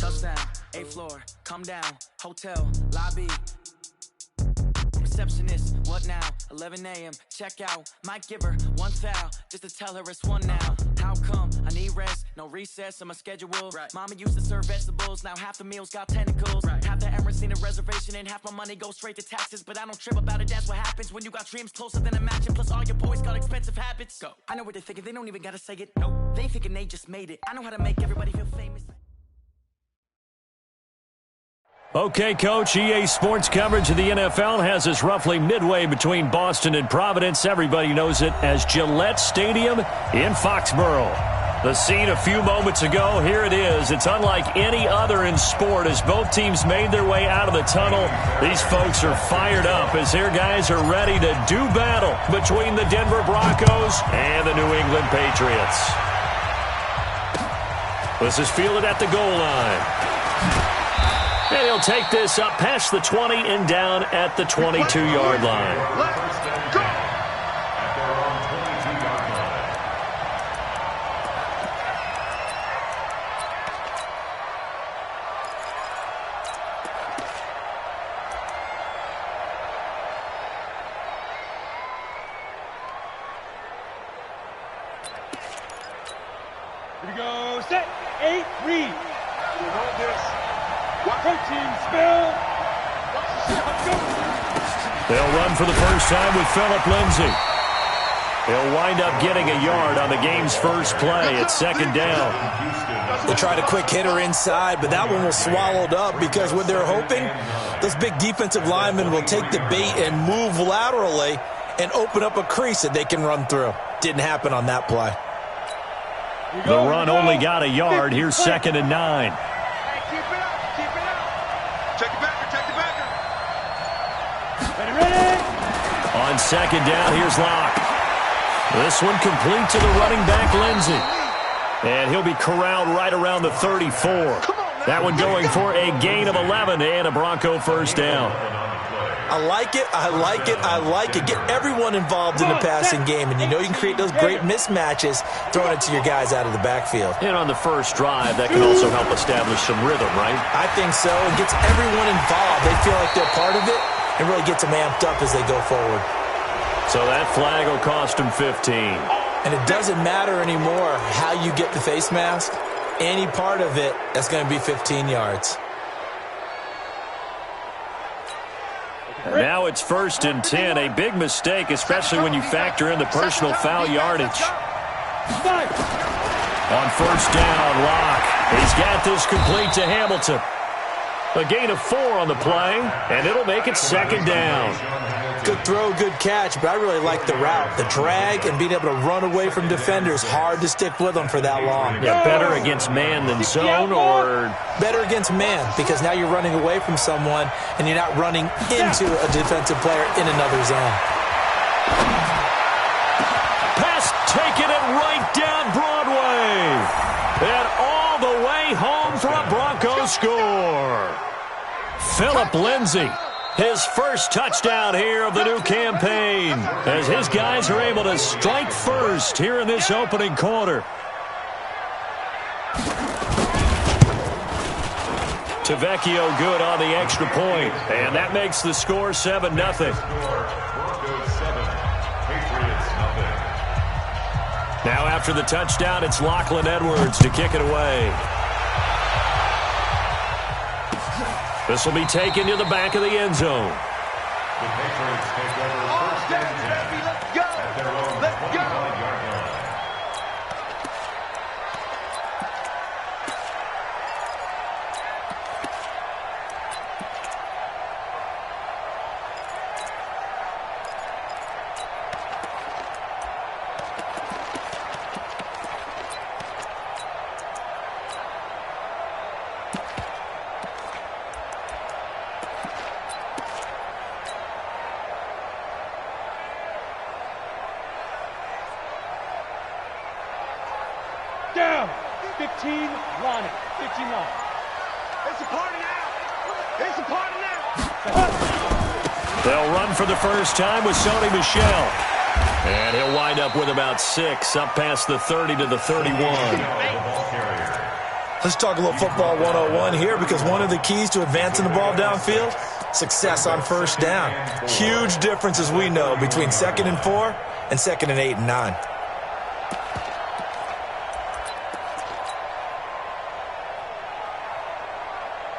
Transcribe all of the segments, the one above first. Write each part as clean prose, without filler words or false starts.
Touchdown, 8th floor, come down, hotel, lobby. Receptionist, what now? 11 a.m., check out. Might give her one foul, just to tell her it's one now. How come? I need rest, no recess on my schedule. Right. Mama used to serve vegetables, now half the meals got tentacles. Right. Half the Emirates need a reservation and half my money goes straight to taxes. But I don't trip about it, that's what happens when you got dreams closer than a match. Plus all your boys got expensive habits. Go. I know what they're thinking, they don't even gotta say it. Nope. They thinking they just made it. I know how to make everybody feel famous. Okay, Coach, EA Sports coverage of the NFL has us roughly midway between Boston and Providence. Everybody knows it as Gillette Stadium in Foxborough. The scene a few moments ago, here it is. It's unlike any other in sport as both teams made their way out of the tunnel. These folks are fired up as their guys are ready to do battle between the Denver Broncos and the New England Patriots. This is fielded at the goal line. And he'll take this up past the 20 and down at the 22-yard line. Let's go! Here we go. Set. 8, read. We want this. Protein spill. They'll run for the first time with Phillip Lindsay. He'll wind up getting a yard on the game's first play at second down. They tried a quick hitter inside, but that one was swallowed up because what they're hoping, those big defensive linemen will take the bait and move laterally and open up a crease that they can run through. Didn't happen on that play. The run only got a yard. Here's 2nd and 9. On second down, here's Locke. This one complete to the running back, Lindsay. And he'll be corralled right around the 34. That one going for a gain of 11 and a Bronco first down. I like it, I like it, I like it. Get everyone involved in the passing game, and you know you can create those great mismatches throwing it to your guys out of the backfield. And on the first drive, that can also help establish some rhythm, right? I think so. It gets everyone involved. They feel like they're part of it and really gets them amped up as they go forward. So that flag will cost him 15. And it doesn't matter anymore how you get the face mask. Any part of it, that's going to be 15 yards. And now it's 1st and 10. A big mistake, especially when you factor in the personal foul yardage. On first down, Locke. He's got this complete to Hamilton. A gain of 4 on the play, and it'll make it 2nd down. Good throw, good catch, but I really like the route. The drag and being able to run away from defenders, hard to stick with them for that long. Yeah, better against man than zone, or? Better against man, because now you're running away from someone and you're not running into a defensive player in another zone. Pass taking it right down Broadway. And all the way home for a Broncos score. Phillip Lindsay, his first touchdown here of the new campaign, as his guys are able to strike first here in this opening quarter. Tavecchio good on the extra point, and that makes the score 7-0. Now after the touchdown, it's Lachlan Edwards to kick it away. This will be taken to the back of the end zone. The Patriots take over first and 10 at their own 20-yard line. Down. 15 line it. 15 line. It's a party now. It's a party now. They'll run for the first time with Sony Michel. And he'll wind up with about 6, up past the 30 to the 31. Let's talk a little football 101 here, because one of the keys to advancing the ball downfield, success on first down. Huge difference, as we know, between 2nd and 4 and 2nd and 8 and 9.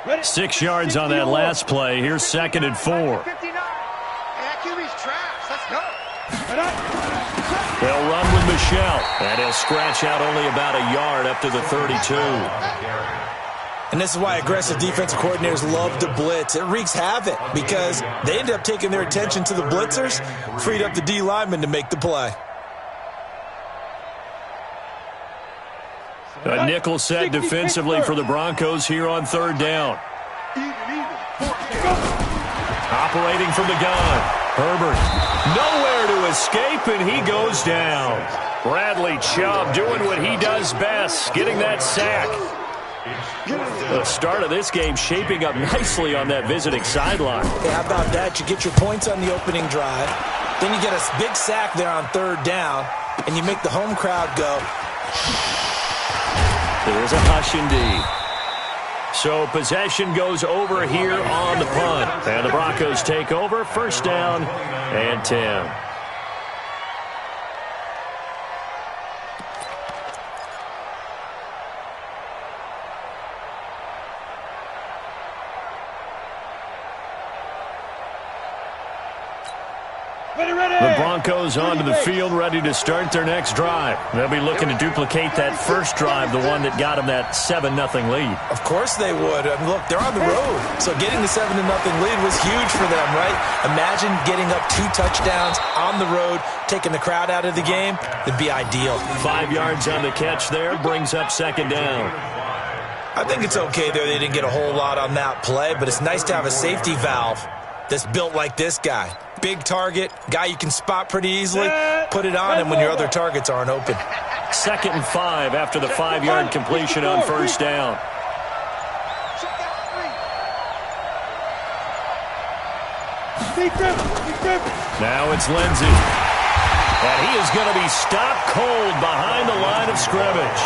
Ready? 6 yards on that last play. Here's 2nd and 4. They'll run with Michelle, and he'll scratch out only about a yard up to the 32. And this is why aggressive defensive coordinators love to blitz. It wreaks havoc because they end up taking their attention to the blitzers, freed up the D lineman to make the play. A nickel set defensively for the Broncos here on 3rd down. Operating from the gun, Herbert. Nowhere to escape, and he goes down. Bradley Chubb doing what he does best, getting that sack. The start of this game shaping up nicely on that visiting sideline. Hey, how about that? You get your points on the opening drive, then you get a big sack there on 3rd down, and you make the home crowd go. There's a hush indeed. So possession goes over here on the punt. And the Broncos take over, 1st down and 10. The Broncos onto the field, ready to start their next drive. They'll be looking to duplicate that first drive, the one that got them that 7-0 lead. Of course they would. I mean, look, they're on the road, so getting the 7-0 lead was huge for them, right? Imagine getting up 2 touchdowns on the road, taking the crowd out of the game. It'd be ideal. 5 yards on the catch there, brings up 2nd down. I think it's okay there. They didn't get a whole lot on that play, but it's nice to have a safety valve that's built like this guy. Big target, guy you can spot pretty easily. Put it on him when your other targets aren't open. 2nd and 5 after the 5-yard completion on 1st down. Now it's Lindsey. And he is going to be stopped cold behind the line of scrimmage.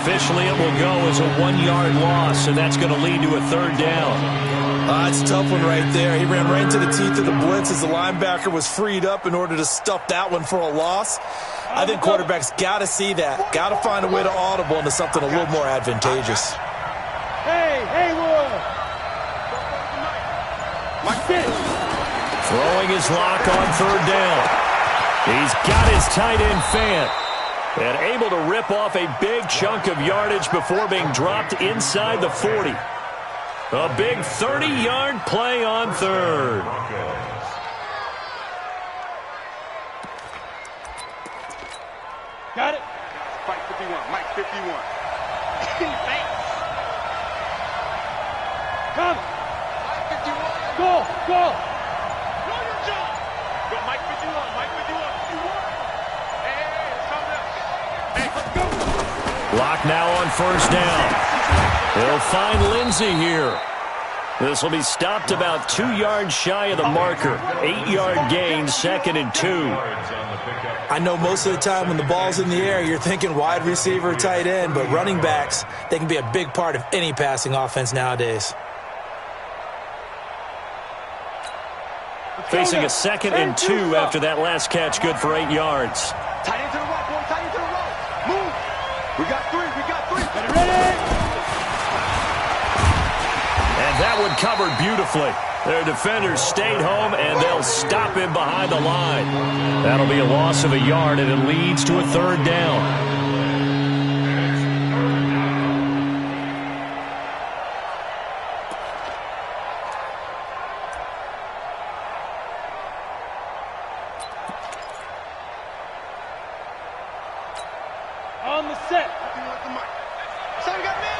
Officially, it will go as a 1-yard loss, and that's going to lead to a 3rd down. It's a tough one right there. He ran right into the teeth of the blitz as the linebacker was freed up in order to stuff that one for a loss. I think quarterbacks got to see that. Got to find a way to audible into something a little more advantageous. Throwing his lock on 3rd down. He's got his tight end Fant. And able to rip off a big chunk of yardage before being dropped inside the 40. A big 30-yard play on 3rd. Got it. Mike 51. Mike 51. Come. Mike 51. Go. Go your job. Go Mike 51. Mike 51. Hey, something else. Hey, let's go. Lock now on 1st down. They'll find Lindsey here. This will be stopped about 2 yards shy of the marker. 8-yard gain, 2nd and 2. I know most of the time when the ball's in the air, you're thinking wide receiver, tight end, but running backs, they can be a big part of any passing offense nowadays. Facing a 2nd and 2 after that last catch, good for 8 yards. Tight into the right, boy. Tight into the right. Move. We got 3. We got 3. Ready? And that one covered beautifully. Their defenders stayed home, and they'll stop him behind the line. That'll be a loss of a yard, and it leads to a 3rd down. On the set. So we got man.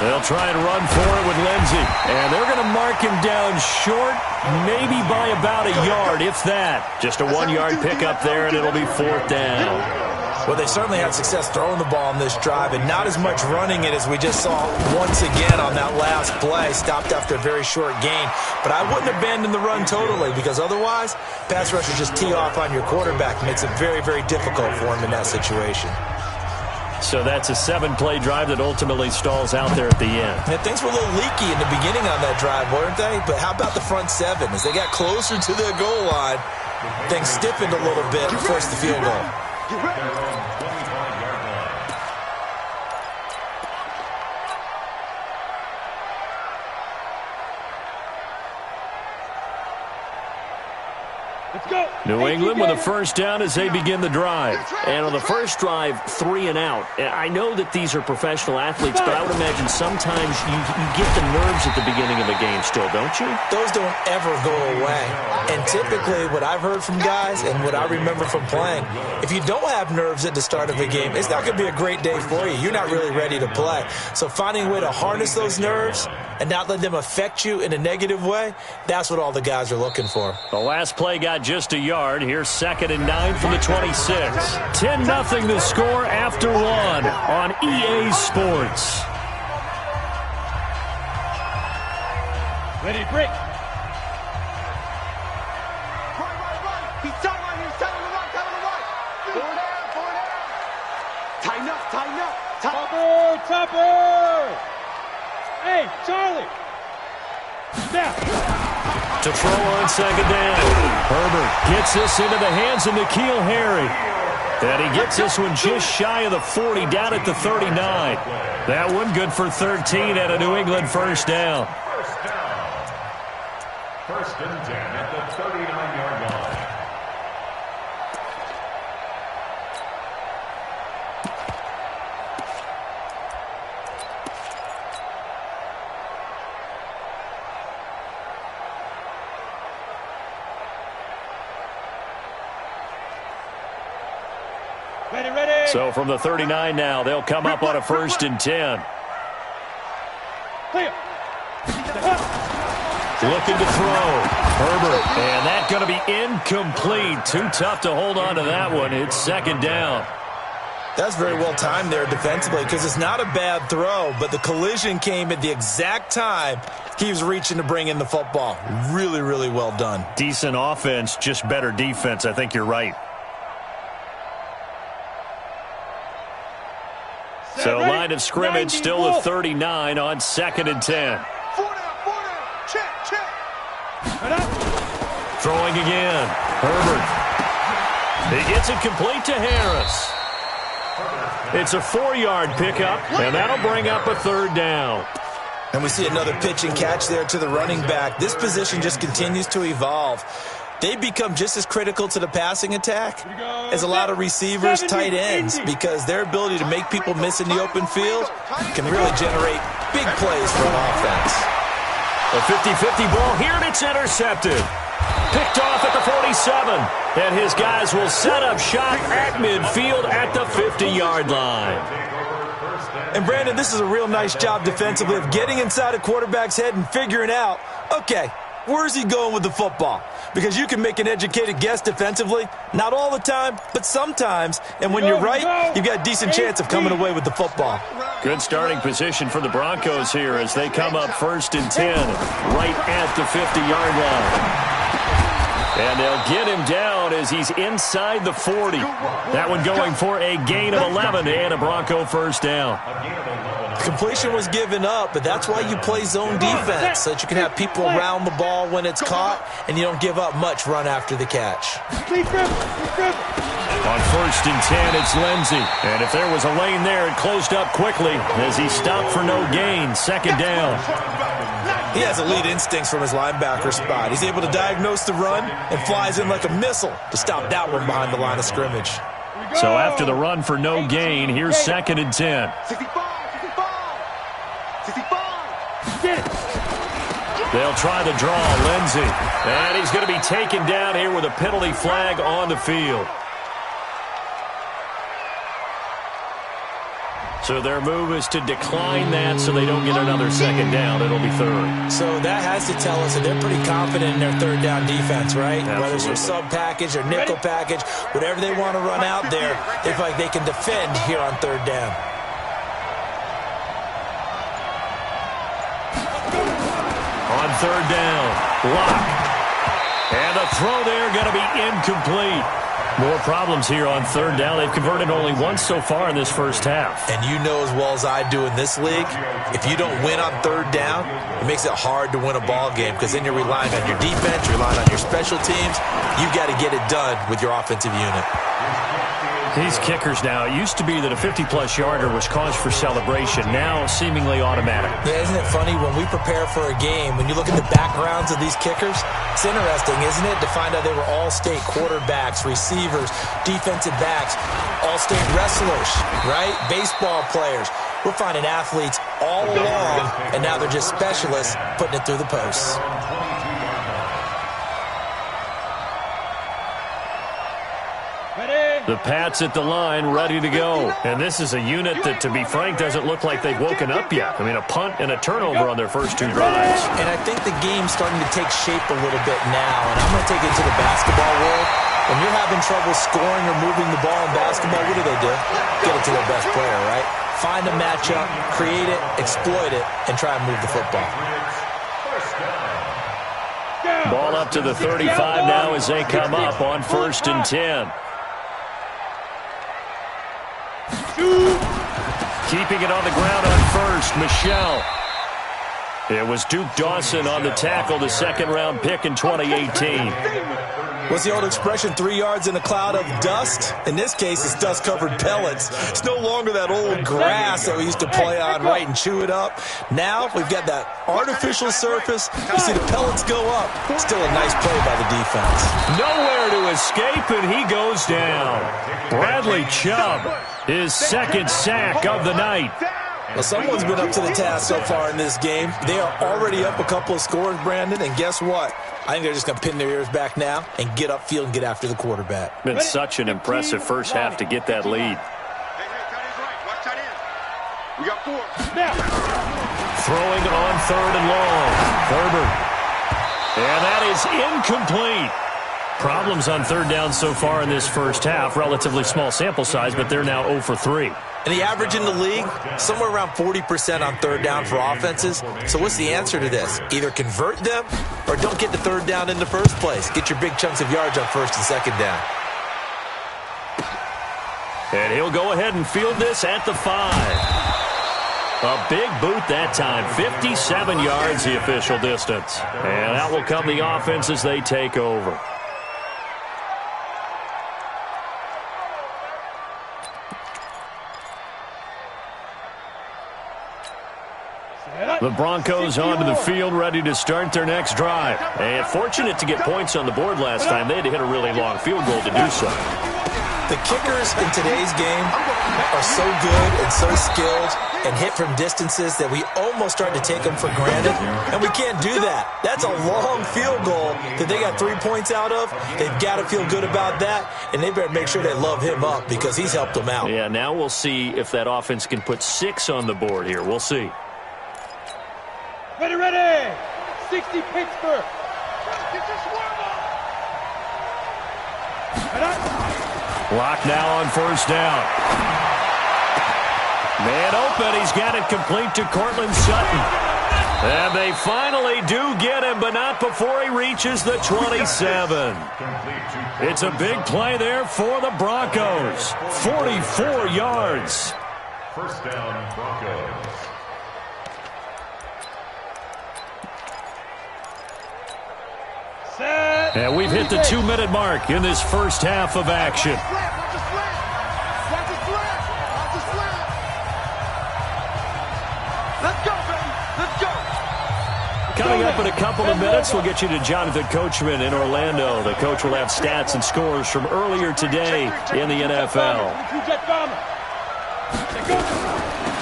They'll try and run for it with Lindsey. And they're going to mark him down short, maybe by about a yard, if that. Just a 1-yard pickup there, and it'll be 4th down. Well, they certainly had success throwing the ball on this drive and not as much running it as we just saw once again on that last play. Stopped after a very short gain. But I wouldn't abandon the run totally because otherwise, pass rushers just tee off on your quarterback. Makes it very, very difficult for him in that situation. So that's a 7-play drive that ultimately stalls out there at the end. And things were a little leaky in the beginning on that drive, weren't they? But how about the front 7? As they got closer to the goal line, things stiffened a little bit and forced the field goal. New England with a first down as they begin the drive. And on the first drive, 3 and out. I know that these are professional athletes, but I would imagine sometimes you get the nerves at the beginning of a game still, don't you? Those don't ever go away. And typically what I've heard from guys and what I remember from playing, if you don't have nerves at the start of a game, it's not going to be a great day for you. You're not really ready to play. So finding a way to harness those nerves and not let them affect you in a negative way, that's what all the guys are looking for. The last play got just a yard. Here's 2nd and 9 from the 26. 10-0 the score after 1 on EA Sports. Ready, break. Right. He's telling the right. Forward out. Tighten up. Topper. Hey, Charlie. Snap. To throw on 2nd down. Herbert gets this into the hands of N'Keal Harry. And he gets this one just shy of the 40, down at the 39. That one good for 13 at a New England first down. First and 10 at the 39-yard line. Ready. So from the 39 now, they'll come up on a 1st and 10. Clear. Looking to throw. Herbert. And that's going to be incomplete. Too tough to hold on to that one. It's 2nd down. That's very well timed there defensively because it's not a bad throw, but the collision came at the exact time he was reaching to bring in the football. Really, really well done. Decent offense, just better defense. I think you're right. So line of scrimmage still at 39 on 2nd and 10. Check. Throwing again. Herbert. He gets it complete to Harris. It's a 4-yard pickup, and that'll bring up a 3rd down. And we see another pitch and catch there to the running back. This position just continues to evolve. They become just as critical to the passing attack as a lot of receivers, tight ends, because their ability to make people miss in the open field can really generate big plays for an offense. A 50-50 ball here, and it's intercepted. Picked off at the 47, and his guys will set up shop at midfield at the 50-yard line. And, Brandon, this is a real nice job defensively of getting inside a quarterback's head and figuring out, okay, where's he going with the football? Because you can make an educated guess defensively, not all the time, but sometimes. And when you're right, you've got a decent chance of coming away with the football. Good starting position for the Broncos here as they come up 1st and 10 right at the 50-yard line. And they'll get him down as he's inside the 40. That one going for a gain of 11 and a Bronco first down. Completion was given up, but that's why you play zone defense, so that you can have people around the ball when it's caught, and you don't give up much run after the catch. On 1st and 10, it's Lindsey. And if there was a lane there, it closed up quickly as he stopped for no gain. 2nd down. He has elite instincts from his linebacker spot. He's able to diagnose the run and flies in like a missile to stop that one behind the line of scrimmage. So after the run for no gain, here's 2nd and 10. 65. They'll try the draw, Lindsey. And he's going to be taken down here with a penalty flag on the field. So their move is to decline that so they don't get another second down. It'll be third. So that has to tell us that they're pretty confident in their third down defense, right? Absolutely. Whether it's their sub package or nickel package, whatever they want to run out there, they feel like they can defend here on third down. On third down, Locke. And the throw there going to be incomplete. More problems here on third down. They've converted only once so far in this first half. And you know as well as I do in this league, if you don't win on third down, it makes it hard to win a ball game because then you're relying on your defense, you're relying on your special teams. You got to get it done with your offensive unit. These kickers now, it used to be that a 50-plus yarder was cause for celebration. Now, seemingly automatic. Yeah, isn't it funny? When we prepare for a game, when you look at the backgrounds of these kickers, it's interesting, isn't it, to find out they were all-state quarterbacks, receivers, defensive backs, all-state wrestlers, right? Baseball players. We're finding athletes all along, and now they're just specialists putting it through the posts. The Pats at the line, ready to go. And this is a unit that, to be frank, doesn't look like they've woken up yet. I mean, a punt and a turnover on their first two drives. And I think the game's starting to take shape a little bit now. And I'm going to take it to the basketball world. When you're having trouble scoring or moving the ball in basketball, what do? Get it to their best player, right? Find a matchup, create it, exploit it, and try and move the football. Ball up to the 35 now as they come up on 1st and 10. Keeping it on the ground on first, Michelle. It was Duke Dawson on the tackle, the second-round pick in 2018. What's the old expression, 3 yards in a cloud of dust? In this case, it's dust-covered pellets. It's no longer that old grass that we used to play on, right, and chew it up. Now we've got that artificial surface. You see the pellets go up. Still a nice play by the defense. Nowhere to escape, and he goes down. Bradley Chubb, his second sack of the night. Well, someone's been up to the task so far in this game. They are already up a couple of scores, Brandon, and guess what? I think they're just going to pin their ears back now and get upfield and get after the quarterback. Been such an impressive first half to get that lead. We got 4. Throwing it on third and long. Herbert. And that is incomplete. Problems on third down so far in this first half. Relatively small sample size, but they're now 0 for 3. And the average in the league, somewhere around 40% on third down for offenses. So what's the answer to this? Either convert them or don't get the third down in the first place. Get your big chunks of yards on first and second down. And he'll go ahead and field this at the 5. A big boot that time. 57 yards the official distance. And that will come the offense as they take over. The Broncos onto the field, ready to start their next drive. And fortunate to get points on the board last time. They had to hit a really long field goal to do so. The kickers in today's game are so good and so skilled and hit from distances that we almost start to take them for granted. And we can't do that. That's a long field goal that they got 3 points out of. They've got to feel good about that, and they better make sure they love him up because he's helped them out. Yeah, now we'll see if that offense can put 6 on the board here. We'll see. Ready, ready! 60 Pittsburgh! Lock now on first down. Man open, he's got it complete to Cortland Sutton. And they finally do get him, but not before he reaches the 27. It's a big play there for the Broncos. 44 yards. First down, Broncos. And we've hit the 2-minute mark in this first half of action. Coming up in a couple of minutes, we'll get you to Jonathan Coachman in Orlando. The coach will have stats and scores from earlier today in the NFL.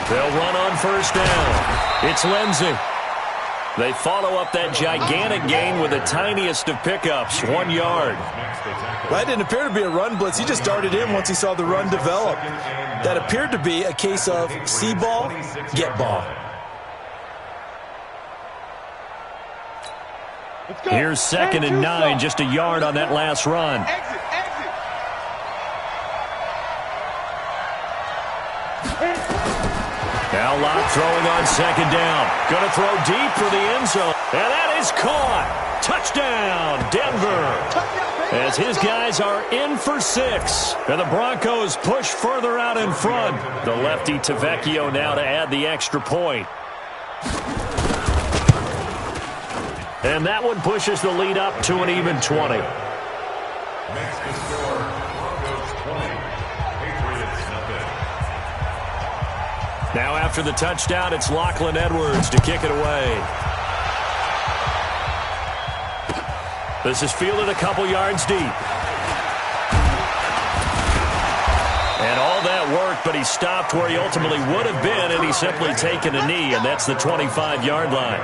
They'll run on first down. It's Lindsey. They follow up that gigantic gain with the tiniest of pickups, 1 yard. That didn't appear to be a run blitz. He just darted in once he saw the run develop. That appeared to be a case of see ball, get ball. Here's 2nd and 9, just a yard on that last run. Exit, exit. Now Locke throwing on 2nd down. Going to throw deep for the end zone. And that is caught. Touchdown, Denver. As his guys are in for 6. And the Broncos push further out in front. The lefty Tavecchio now to add the extra point. And that one pushes the lead up to an even 20. Next to score, Broncos 20, Patriots nothing. Now after the touchdown, it's Lachlan Edwards to kick it away. This is fielded a couple yards deep. And all that worked, but he stopped where he ultimately would have been, and he's simply taken a knee, and that's the 25-yard line.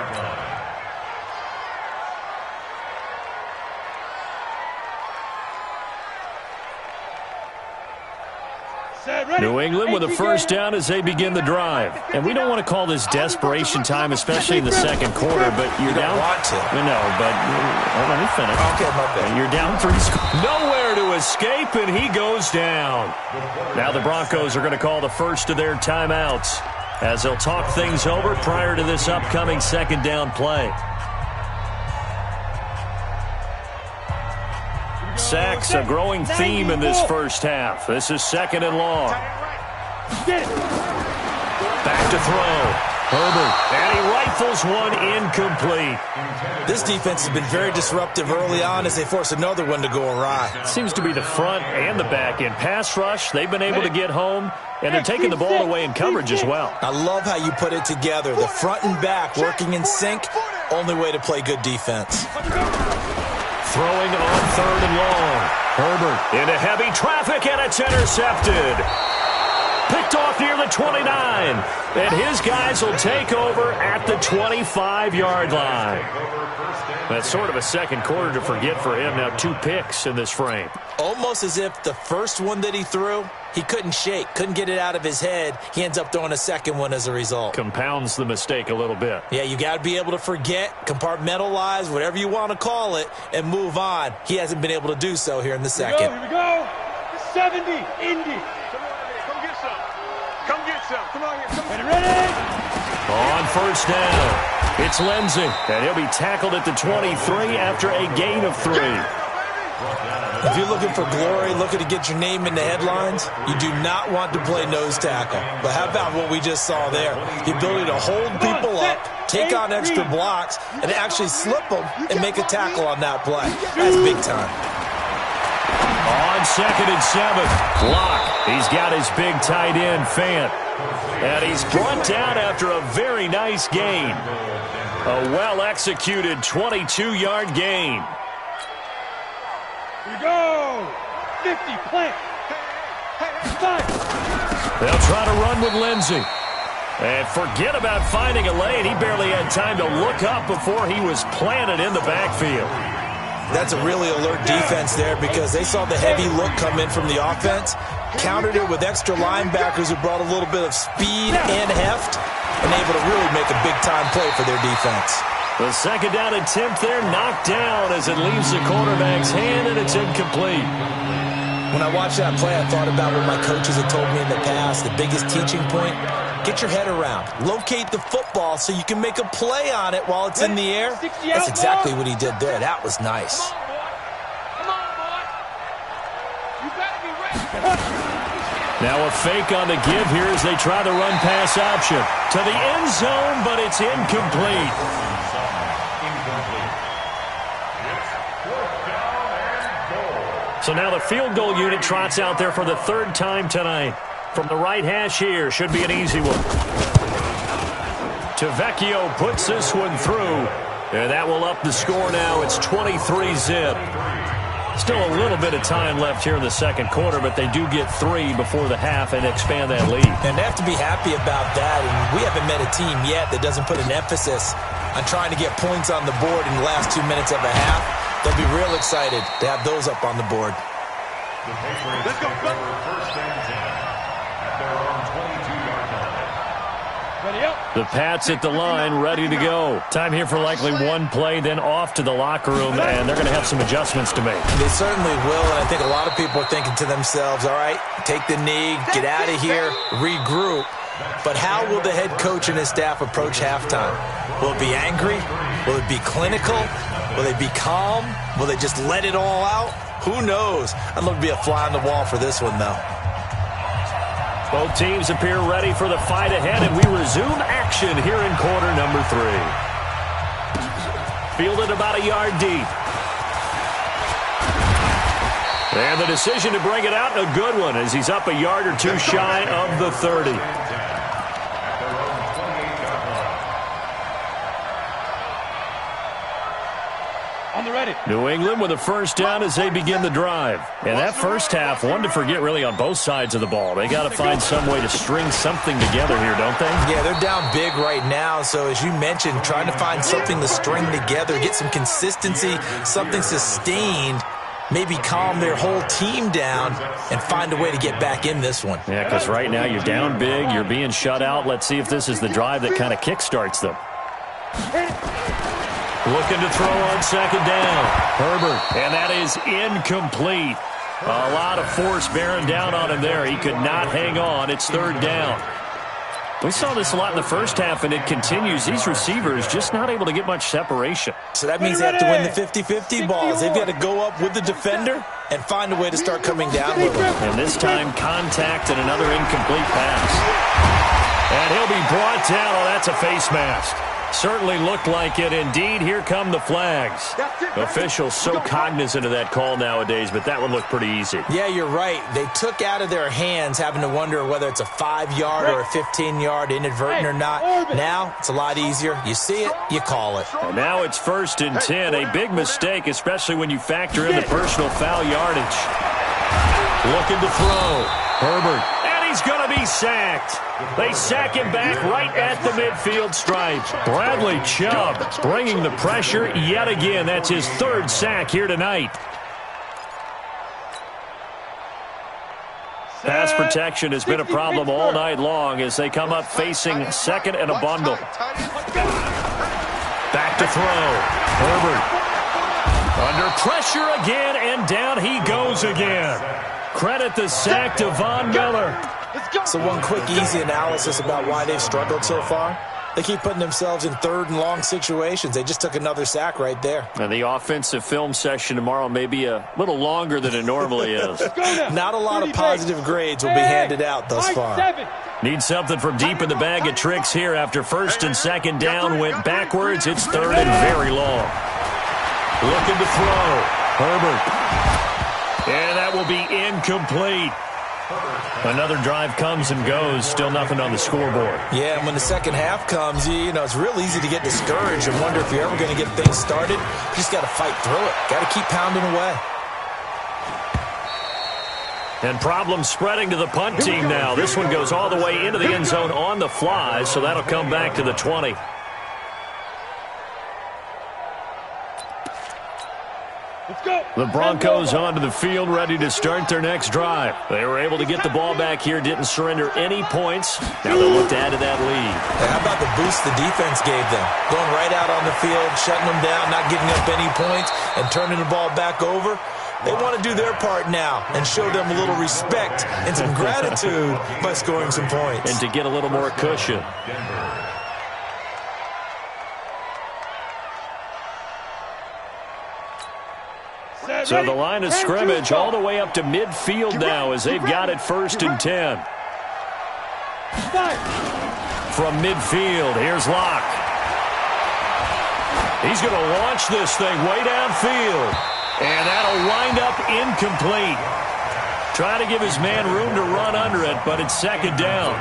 New England with a first down as they begin the drive. And we don't want to call this desperation time, especially in the second quarter, but you're down. Want to. No, but let me finish. Okay, my bad. You're down 3 scores. Nowhere to escape, and he goes down. Now the Broncos are going to call the first of their timeouts as they'll talk things over prior to this upcoming second down play. Sacks, a growing theme in this first half. This is 2nd and long. Back to throw. Herbert, and he rifles one incomplete. This defense has been very disruptive early on as they force another one to go awry. Seems to be the front and the back end. Pass rush, they've been able to get home, and they're taking the ball away in coverage as well. I love how you put it together. The front and back working in sync, only way to play good defense. Throwing on 3rd and long. Herbert into heavy traffic, and it's intercepted. Picked off near the 29. And his guys will take over at the 25-yard line. That's sort of a second quarter to forget for him. Now 2 picks in this frame. Almost as if the first one that he threw, he couldn't shake, couldn't get it out of his head. He ends up throwing a second one as a result. Compounds the mistake a little bit. Yeah, you got to be able to forget, compartmentalize, whatever you want to call it, and move on. He hasn't been able to do so here in the second. Here we go. 70, Indy. Come get some. Come get some. Come on here. Come on. Ready? On first down, it's Lindsey, and he'll be tackled at the 23 after a gain of 3. If you're looking for glory, looking to get your name in the headlines, you do not want to play nose tackle. But how about what we just saw there? The ability to hold people up, take on extra blocks, and actually slip them and make a tackle on that play. That's big time. On 2nd and 7, Locke. He's got his big tight end, Fant. And he's brought down after a very nice gain. A well-executed 22-yard gain. Here we go. 50, plant. 5. They'll try to run with Lindsey. And forget about finding a lane. He barely had time to look up before he was planted in the backfield. That's a really alert defense there because they saw the heavy look come in from the offense, countered it with extra linebackers who brought a little bit of speed and heft, and able to really make a big-time play for their defense. The second down attempt there knocked down as it leaves the quarterback's hand, and it's incomplete. When I watched that play, I thought about what my coaches had told me in the past. The biggest teaching point, get your head around. Locate the football so you can make a play on it while it's in the air. That's exactly what he did there. That was nice. Come on, boy. You better be ready. Now a fake on the give here as they try the run-pass option. To the end zone, but it's incomplete. So now the field goal unit trots out there for the 3rd time tonight. From the right hash here, should be an easy one. Tavecchio puts this one through. And that will up the score now. It's 23-zip. Still a little bit of time left here in the second quarter, but they do get 3 before the half and expand that lead. And they have to be happy about that. And we haven't met a team yet that doesn't put an emphasis on trying to get points on the board in the last 2 minutes of a half. They'll be real excited to have those up on the board. The Patriots take over first and 10 at their own 22-yard line. Ready up. The Pats at the line, ready to go. Time here for likely one play, then off to the locker room, and they're going to have some adjustments to make. They certainly will, and I think a lot of people are thinking to themselves, all right, take the knee, get out of here, regroup. But how will the head coach and his staff approach halftime? Will it be angry? Will it be clinical? Will they be calm? Will they just let it all out? Who knows? I'd love to be a fly on the wall for this one, though. Both teams appear ready for the fight ahead, and we resume action here in quarter number 3. Fielded about a yard deep. And the decision to bring it out, a good one, as he's up a yard or two shy of the 30. On the ready. New England with a first down as they begin the drive. And that first half, one to forget really on both sides of the ball. They got to find some way to string something together here, don't they? Yeah, they're down big right now. So as you mentioned, trying to find something to string together, get some consistency, something sustained, maybe calm their whole team down and find a way to get back in this one. Yeah, because right now you're down big, you're being shut out. Let's see if this is the drive that kind of kickstarts them. Looking to throw on second down. Herbert, and that is incomplete. A lot of force bearing down on him there. He could not hang on. It's third down. We saw this a lot in the first half, and it continues. These receivers just not able to get much separation. So that means they have to win the 50-50 balls. They've got to go up with the defender and find a way to start coming down with them. And this time, contact and another incomplete pass. And he'll be brought down. Oh, that's a face mask. Certainly looked like it. Indeed, here come the flags. Officials so cognizant of that call nowadays, but that one looked pretty easy. Yeah, you're right. They took out of their hands having to wonder whether it's a 5-yard or a 15-yard inadvertent or not. Now, it's a lot easier. You see it, you call it. And now it's first and 10. A big mistake, especially when you factor in the personal foul yardage. Looking to throw. Herbert. He's going to be sacked. They sack him back right at the midfield stripes. Bradley Chubb bringing the pressure yet again. That's his third sack here tonight. Pass protection has been a problem all night long as they come up facing second and a bundle. Back to throw. Herbert under pressure again, and down he goes again. Credit the sack to Von Miller. So one quick, easy analysis about why they've struggled so far. They keep putting themselves in third and long situations. They just took another sack right there. And the offensive film session tomorrow may be a little longer than it normally is. Not a lot of positive grades will be handed out thus far. Need something from deep in the bag of tricks here after first and second down went backwards. It's third and very long. Looking to throw. Herbert. And that will be incomplete. Another drive comes and goes. Still nothing on the scoreboard. Yeah, and when the second half comes, you know, it's real easy to get discouraged and wonder if you're ever going to get things started. You just got to fight through it. Got to keep pounding away. And problems spreading to the punt team now. This one goes all the way into the end zone on the fly, so that'll come back to the 20. The Broncos onto the field, ready to start their next drive. They were able to get the ball back here, didn't surrender any points. Now they'll look to add to that lead. How about the boost the defense gave them? Going right out on the field, shutting them down, not giving up any points, and turning the ball back over. They want to do their part now and show them a little respect and some gratitude by scoring some points. And to get a little more cushion. So the line of scrimmage all the way up to midfield now as they've got it first and 10. From midfield, here's Locke. He's going to launch this thing way downfield. And that'll wind up incomplete. Trying to give his man room to run under it, but it's second down.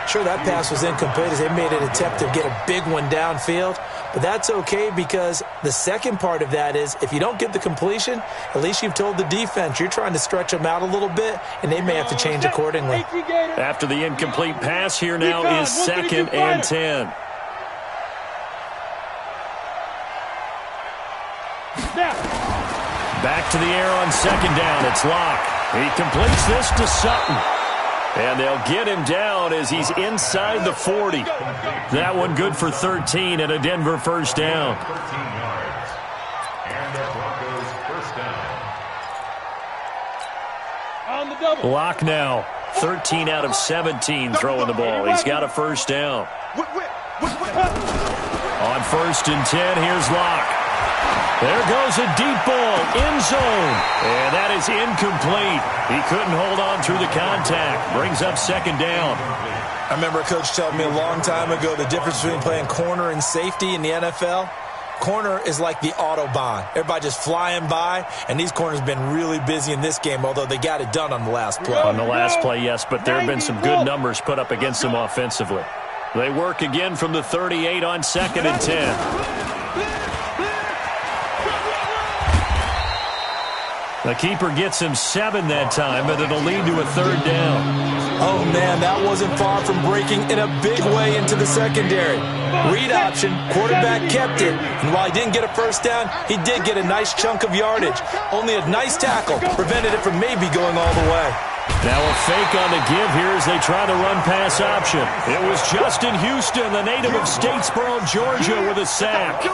Sure, that pass was incomplete as they made an attempt to get a big one downfield, but that's okay because the second part of that is if you don't get the completion, at least you've told the defense you're trying to stretch them out a little bit, and they may have to change accordingly. After the incomplete pass, here now is 2nd and 10. Back to the air on 2nd down. It's Locke. He completes this to Sutton. And they'll get him down as he's inside the 40. That one good for 13 and a Denver first down. 13 yards. And the Broncos first down. On the double. Locke now, 13 out of 17 throwing the ball. He's got a first down. On 1st and 10, here's Locke. There goes a deep ball, end zone, and that is incomplete. He couldn't hold on through the contact. Brings up 2nd down. I remember a coach telling me a long time ago the difference between playing corner and safety in the NFL. Corner is like the Autobahn. Everybody just flying by, and these corners have been really busy in this game, although they got it done on the last play. On the last play, yes, but there have been some good numbers put up against them offensively. They work again from the 38 on 2nd and 10. The keeper gets him 7 that time, but it'll lead to a 3rd down. Oh, man, that wasn't far from breaking in a big way into the secondary. Read option, quarterback kept it, and while he didn't get a first down, he did get a nice chunk of yardage. Only a nice tackle prevented it from maybe going all the way. Now a fake on the give here as they try to run pass option. It was Justin Houston, the native of Statesboro, Georgia, with a sack.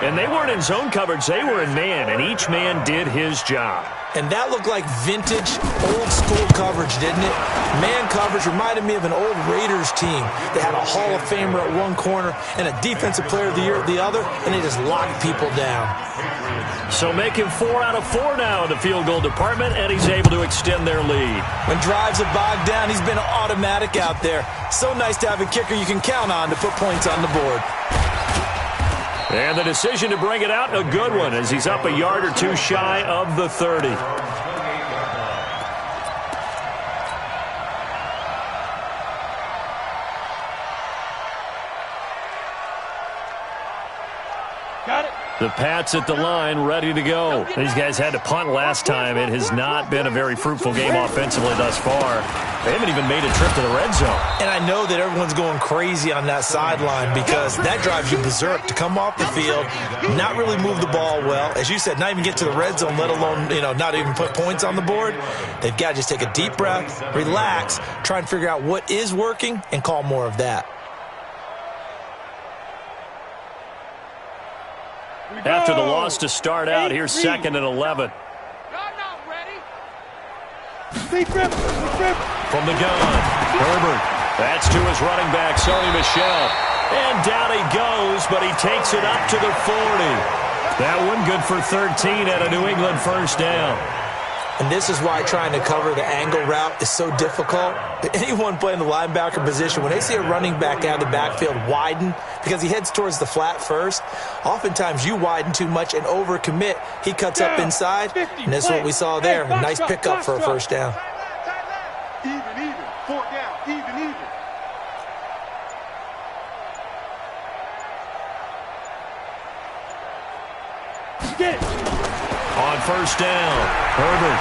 And they weren't in zone coverage, they were in man, and each man did his job. And that looked like vintage, old-school coverage, didn't it? Man coverage reminded me of an old Raiders team. They had a Hall of Famer at one corner and a Defensive Player of the Year at the other, and they just locked people down. So make him 4 out of 4 now in the field goal department, and he's able to extend their lead. When drives have bogged down, he's been automatic out there. So nice to have a kicker you can count on to put points on the board. And the decision to bring it out, a good one, as he's up a yard or two shy of the 30. Got it. The Pats at the line, ready to go. These guys had to punt last time. It has not been a very fruitful game offensively thus far. They haven't even made a trip to the red zone. And I know that everyone's going crazy on that sideline because that drives you berserk to come off the field, not really move the ball well. As you said, not even get to the red zone, let alone, not even put points on the board. They've got to just take a deep breath, relax, try and figure out what is working, and call more of that. After the loss to start out, here's 2nd and 11. From the gun, Herbert. That's to his running back, Sony Michel. And down he goes, but he takes it up to the 40. That one good for 13 at a New England first down. And this is why trying to cover the angle route is so difficult. Anyone playing the linebacker position, when they see a running back out of the backfield widen, because he heads towards the flat first, oftentimes you widen too much and overcommit. He cuts up inside, and this is what we saw there. A nice pickup for a first down. Even. 4th down. Even. Get it. On first down, Herbert.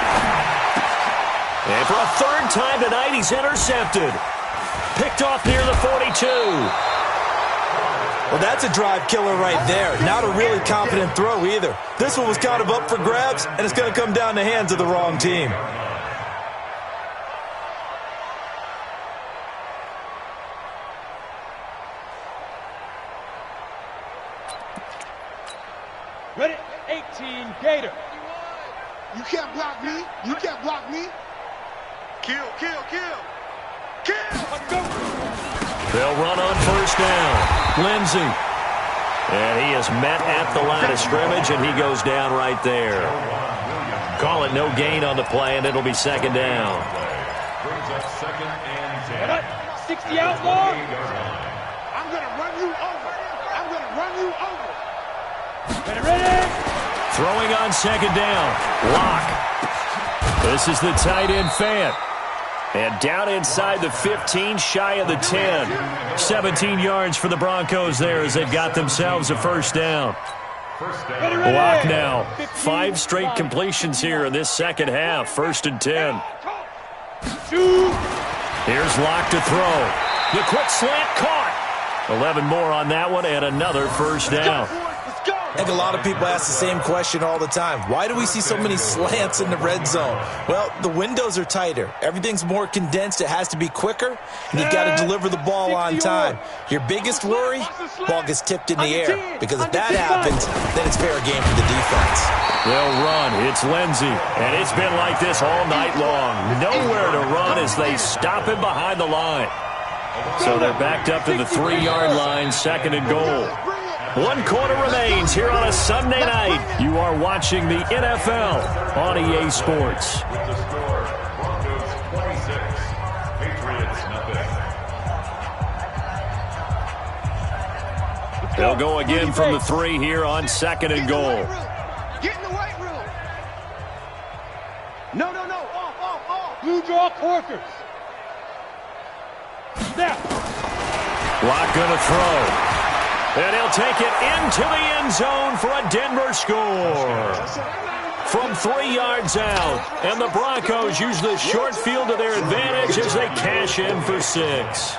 And for a 3rd time tonight, he's intercepted. Picked off near the 42. Well, that's a drive killer right there. Not a really confident throw either. This one was kind of up for grabs, and it's going to come down the hands of the wrong team. Ready? 18, Gator. You can't block me. You can't block me. Kill. Let's go. They'll run on first down. Lindsey. And he is met at the line of scrimmage, and he goes down right there. Call it no gain on the play, and it'll be 2nd down. Brings up 2nd and 10. 60 outlaw. I'm going to run you over. Ready. Throwing on 2nd down. Locke. This is the tight end, Fant. And down inside the 15, shy of the 10. 17 yards for the Broncos there as they got themselves a first down. Lock now. 5 straight completions here in this second half. 1st and 10. Here's Lock to throw. The quick slant caught. 11 more on that one and another first down. I think a lot of people ask the same question all the time. Why do we see so many slants in the red zone? Well, the windows are tighter. Everything's more condensed. It has to be quicker, and you've got to deliver the ball on time. Your biggest worry, ball gets tipped in the air, because if that happens, then it's fair game for the defense. They'll run. It's Lindsey, and it's been like this all night long. Nowhere to run as they stop him behind the line. So they're backed up to the 3-yard line, 2nd and goal. 1 quarter remains here on a Sunday night. You are watching the NFL on EA Sports. With the score, Broncos 26, Patriots nothing. They'll go again from the 3 here on 2nd and goal. Get in the white room. No. Off. Blue draw corkers. Snap. Lock gonna throw. And he'll take it into the end zone for a Denver score. From 3 yards out. And the Broncos use the short field to their advantage as they cash in for 6.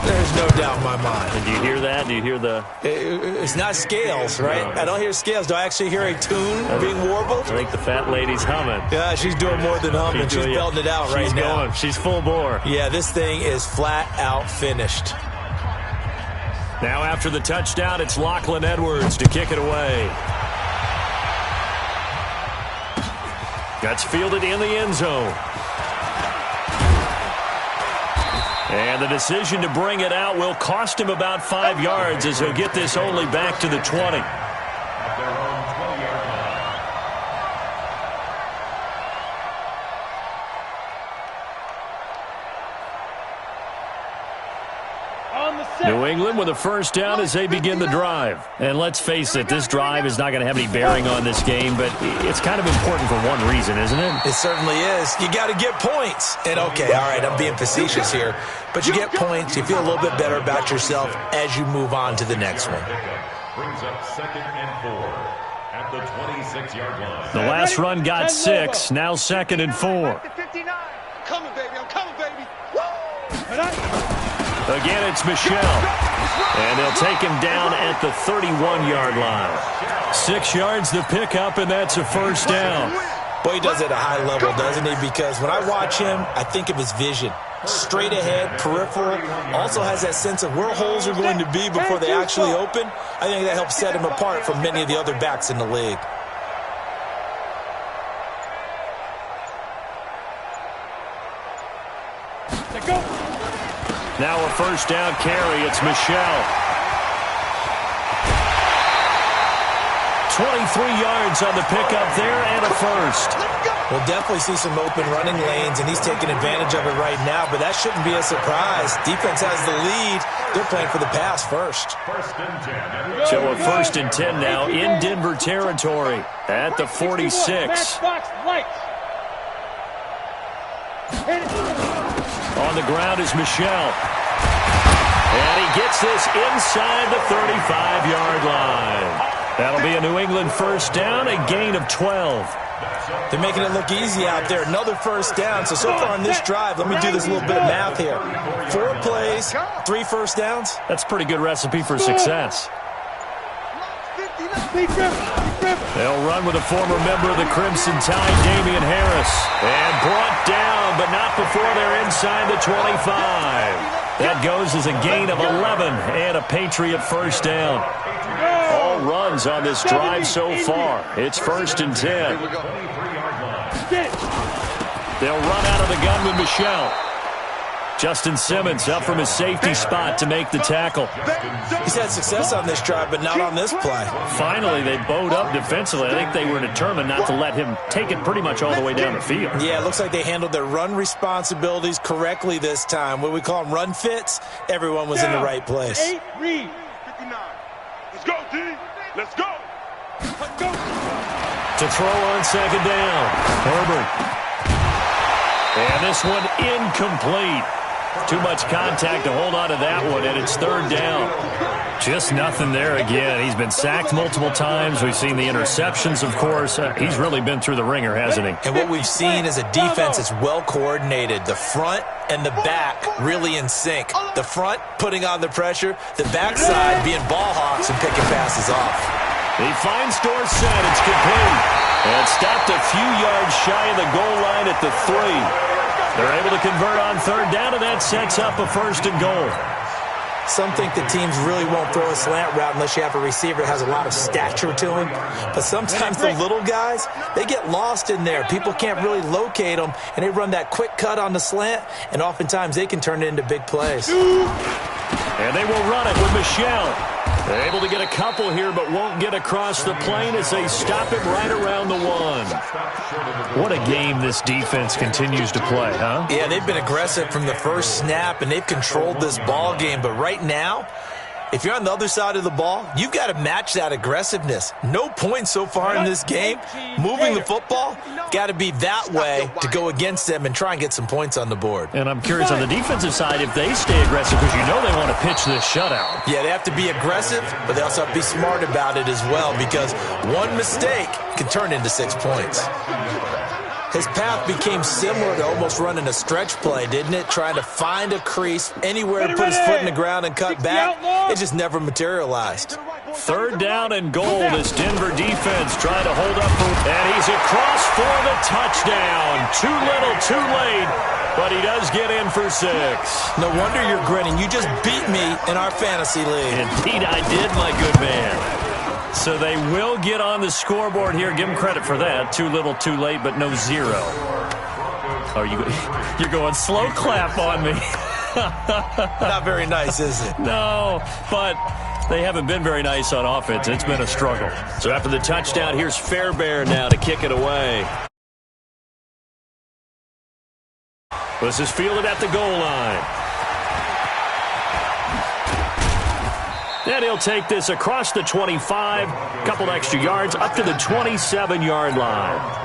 There's no doubt in my mind. And do you hear that? Do you hear the... It's not scales, right? I don't hear scales. Do I actually hear a tune being warbled? I think the fat lady's humming. Yeah, she's doing more than humming. She's belting it out right now. She's full bore. Yeah, this thing is flat out finished. Now after the touchdown, it's Lachlan Edwards to kick it away. That's fielded in the end zone. And the decision to bring it out will cost him about 5 yards as he'll get this only back to the 20. At their own 20-yard line. New England with a first down as they begin the drive. And let's face it, this drive is not going to have any bearing on this game, but it's kind of important for one reason, isn't it? It certainly is. You got to get points. And okay, all right, I'm being facetious here, but you get points, you feel a little bit better about yourself as you move on to the next one. Brings up 2nd and 4 at the 26-yard line. The last run got 6, now 2nd and 4. Coming, baby. I'm coming, baby. Woo! Again, it's Michelle. And they'll take him down at the 31-yard line. 6 yards the pickup, and that's a first down. Boy, he does it at a high level, doesn't he? Because when I watch him, I think of his vision. Straight ahead, peripheral, also has that sense of where holes are going to be before they actually open. I think that helps set him apart from many of the other backs in the league. Now a first down carry. It's Michelle. 23 yards on the pickup there and a first. We'll definitely see some open running lanes, and he's taking advantage of it right now, but that shouldn't be a surprise. Defense has the lead. They're playing for the pass first. 1st and 10. So a 1st and 10 now in Denver territory at the 46. On the ground is Michelle. And he gets this inside the 35-yard line. That'll be a New England first down, a gain of 12. They're making it look easy out there. Another first down. So far on this drive, let me do this little bit of math here. 4 plays, 3 first downs. That's a pretty good recipe for success. They'll run with a former member of the Crimson Tide, Damian Harris. And brought down, but not before they're inside the 25. That goes as a gain of 11 and a Patriot first down. All runs on this drive so far. It's 1st and 10. They'll run out of the gun with Michelle. Justin Simmons up from his safety spot to make the tackle. He's had success on this drive, but not on this play. Finally, they bowed up defensively. I think they were determined not to let him take it pretty much all the way down the field. Yeah, it looks like they handled their run responsibilities correctly this time. What we call them run fits, everyone was in the right place. 8 read. 59. Let's go, D. Let's go. Let's go. To throw on 2nd down, Herbert. And this one incomplete. Too much contact to hold on to that one, and it's third down. Just nothing there again. He's been sacked multiple times. We've seen the interceptions, of course. He's really been through the ringer, hasn't he? And what we've seen is a defense that's well coordinated. The front and the back really in sync. The front putting on the pressure, the backside being ball hawks and picking passes off. He finds Dorsett. It's complete. And stopped a few yards shy of the goal line at the 3. They're able to convert on third down, and that sets up a first and goal. Some think the teams really won't throw a slant route unless you have a receiver that has a lot of stature to him. But sometimes the little guys, they get lost in there. People can't really locate them, and they run that quick cut on the slant, and oftentimes they can turn it into big plays. And they will run it with Michelle. They're able to get a couple here, but won't get across the plane as they stop him right around the 1. What a game this defense continues to play, huh? Yeah, they've been aggressive from the first snap, and they've controlled this ball game. But right now, if you're on the other side of the ball, you've got to match that aggressiveness. No points so far in this game. Moving the football, got to be that way to go against them and try and get some points on the board. And I'm curious on the defensive side if they stay aggressive, because you know they want to pitch this shutout. Yeah, they have to be aggressive, but they also have to be smart about it as well, because one mistake can turn into 6 points. His path became similar to almost running a stretch play, didn't it? Trying to find a crease, anywhere to put his foot in the ground and cut back. It just never materialized. Third down and goal. This Denver defense trying to hold up. And he's across for the touchdown. Too little, too late. But he does get in for 6. No wonder you're grinning. You just beat me in our fantasy league. Indeed I did, my good man. So they will get on the scoreboard here. Give them credit for that. Too little, too late, but no 0. Oh, you're going slow clap on me. Not very nice, is it? No, but they haven't been very nice on offense. It's been a struggle. So after the touchdown, here's Fairbairn now to kick it away. This is fielded at the goal line. And he'll take this across the 25, couple extra yards, up to the 27-yard line.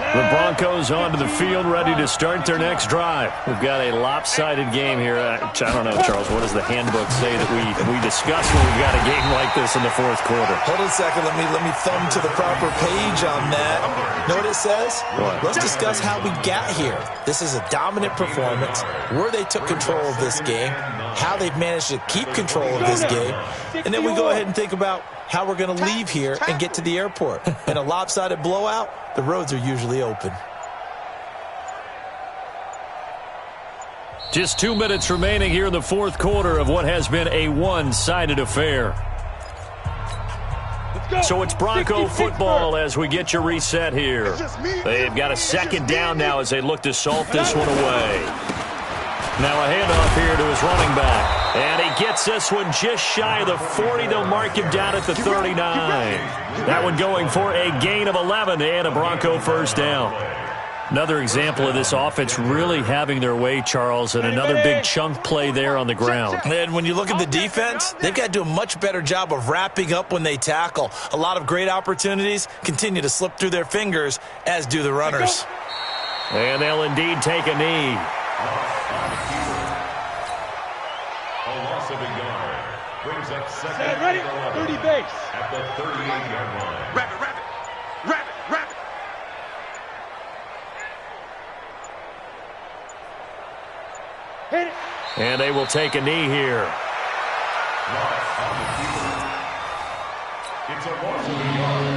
The Broncos onto the field, ready to start their next drive. We've got a lopsided game here. I don't know, Charles, what does the handbook say that we discuss when we've got a game like this in the fourth quarter? Hold on a second. Let me thumb to the proper page on that. Know what it says? What? Let's discuss how we got here. This is a dominant performance, where they took control of this game, how they've managed to keep control of this game, and then we go ahead and think about how we're going to leave here and get to the airport. In a lopsided blowout, the roads are usually open. Just 2 minutes remaining here in the fourth quarter of what has been a one-sided affair. So it's Bronco football as we get you reset here. They've got a second down now as they look to salt this one away. Now a handoff here to his running back. And he gets this one just shy of the 40. They'll mark him down at the 39. That one going for a gain of 11 and a Bronco first down. Another example of this offense really having their way, Charles, and another big chunk play there on the ground. And when you look at the defense, they've got to do a much better job of wrapping up when they tackle. A lot of great opportunities continue to slip through their fingers, as do the runners. And they'll indeed take a knee. A loss of a yard brings up second and Ready? 11 30 base. at the 38-yard line. Wrap it, wrap it. Wrap it, wrap it. Hit it. And they will take a knee here. Loss on the field. It's a loss of a yard.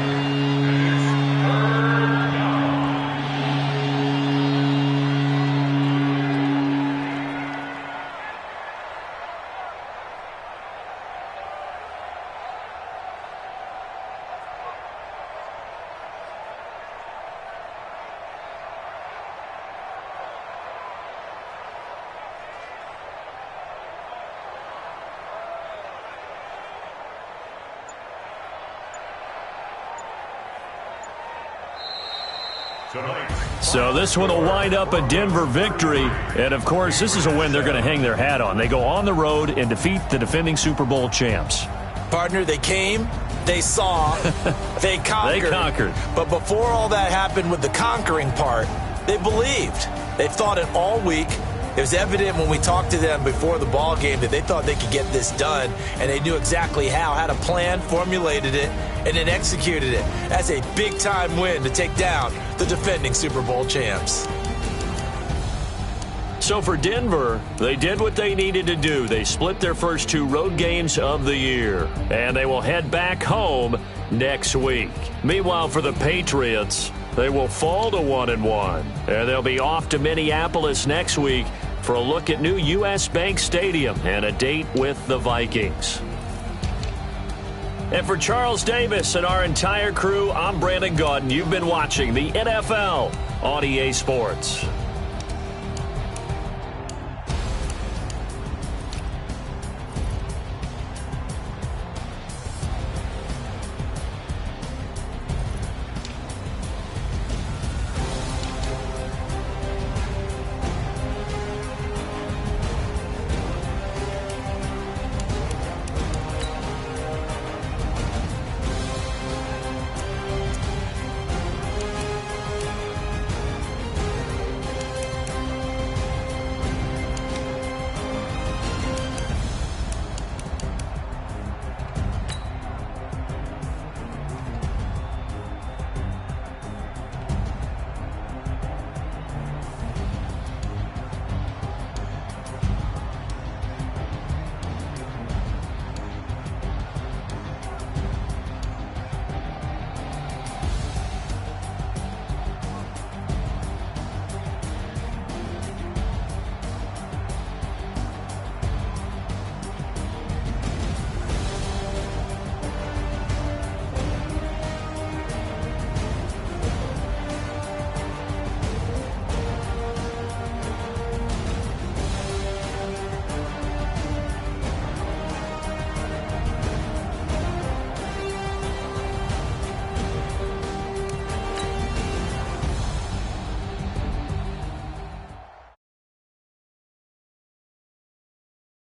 So this one will wind up a Denver victory. And, of course, this is a win they're going to hang their hat on. They go on the road and defeat the defending Super Bowl champs. Partner, they came, they saw, they conquered. They conquered. But before all that happened with the conquering part, They believed. They thought it all week. It was evident when we talked to them before the ball game that they thought they could get this done, and they knew exactly how, had a plan, formulated it, and then executed it. That's a big-time win to take down the defending Super Bowl champs. So for Denver, they did what they needed to do. They split their first 2 road games of the year, and they will head back home next week. Meanwhile, for the Patriots, they will fall to 1-1, and they'll be off to Minneapolis next week for a look at new U.S. Bank Stadium and a date with the Vikings. And for Charles Davis and our entire crew, I'm Brandon Gaudin. You've been watching the NFL on EA Sports.